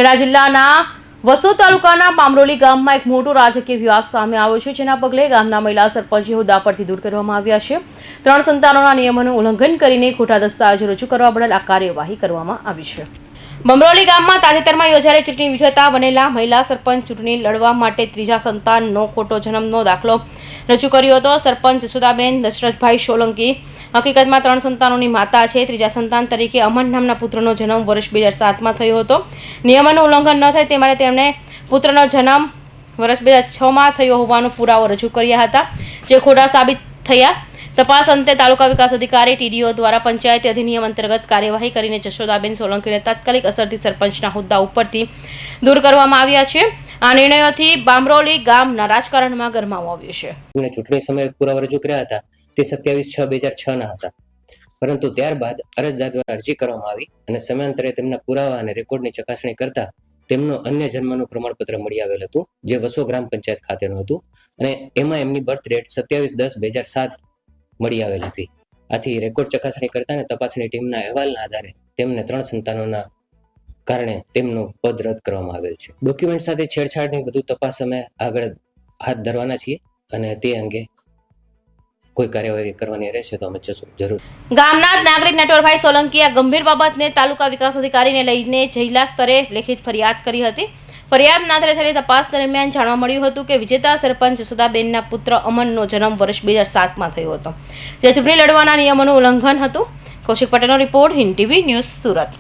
ખેડા જિલ્લાના વસો તાલુકાના બામરોલી ગામમાં એક મોટો રાજકીય વિવાદ સામે આવ્યો છે, જેના પગલે ગામના મહિલા સરપંચને હોદ્દા પરથી દૂર કરવામાં આવ્યા છે. 3 સંતાનોના નિયમોનું ઉલ્લંઘન કરીને ખોટા દસ્તાવેજો રજૂ કરવા બદલ આ કાર્યવાહી કરવામાં આવી છે. બમરોલી ગામમાં તાજેતરમાં યોજાયેલી ચૂંટણી વિજેતા બનેલા મહિલા સરપંચ ચૂંટણી લડવા માટે ત્રીજા સંતાનનો ખોટો જન્મનો દાખલો રજૂ કર્યો હતો. સરપંચ જસોદાબેન દશરથભાઈ સોલંકી હકીકતમાં 3 સંતાનોની માતા છે. ત્રીજા સંતાન તરીકે અમન નામના પુત્રનો જન્મ વર્ષ 2007માં થયો હતો. નિયમોનું ઉલ્લંઘન ન થાય તે માટે તેમણે પુત્રનો જન્મ વર્ષ 2006માં થયો હોવાનો પુરાવો રજૂ કર્યા હતા, જે ખોટા સાબિત થયા. તપાસ અંતે તાલુકા વિકાસ અધિકારી ટીડીઓ દ્વારા પંચાયતી અધિનિયમ અંતર્ગત કાર્યવાહી કરીને જશોદાબેન સોલંકીને તાત્કાલિક અસરથી સરપંચના હોદ્દા ઉપરથી દૂર કરવામાં આવ્યા છે. આ નિર્ણયોથી બામરોલી ગામના રાજકારણમાં ગરમાવો આવ્યો છે. ચૂંટણી સમયે પુરાવા રજૂ કર્યા હતા તે 27/6/2006ના હતા, પરંતુ ત્યારબાદ અરજદાર દ્વારા અરજી કરવામાં આવી અને સમયાંતરે તેમના પુરાવા અને રેકોર્ડની ચકાસણી કરતા તેમનું અન્ય જન્મનું પ્રમાણપત્ર મળી આવેલ હતું, જે વસો ગ્રામ પંચાયત ખાતેનું હતું અને એમાં એમની બર્થ ડેટ 27/10/2007 મળી આવેલ હતી. આથી રેકોર્ડ ચકાસણી કરતા અને તપાસણી ટીમના અહેવાલના આધારે તેમને 3 સંતાનોના કારણે તેમનું પદ રદ કરવામાં આવેલ છે. ડોક્યુમેન્ટ સાથે છેડછાડની વધુ તપાસ અમે આગળ હાથ ધરવાના છીએ અને તે અંગે કોઈ કાર્યવાહી કરવાની રહેશે તો અમે જરૂર. ગામના નાગરિક નટવરભાઈ સોલંકીએ આ ગંભીર બાબતને તાલુકા વિકાસ અધિકારીને લઈને જિલ્લા સ્તરે લેખિત ફરિયાદ કરી હતી. ફરિયાદના આધારે થયેલી તપાસ દરમિયાન જાણવા મળ્યું હતું કે વિજેતા સરપંચ જસોદાબેનના પુત્ર અમનનો જન્મ વર્ષ 2007માં થયો હતો, જે ચૂંટણી લડવાના નિયમોનું ઉલ્લંઘન હતું. કૌશિક પટેલનો report, Hind TV news, Surat.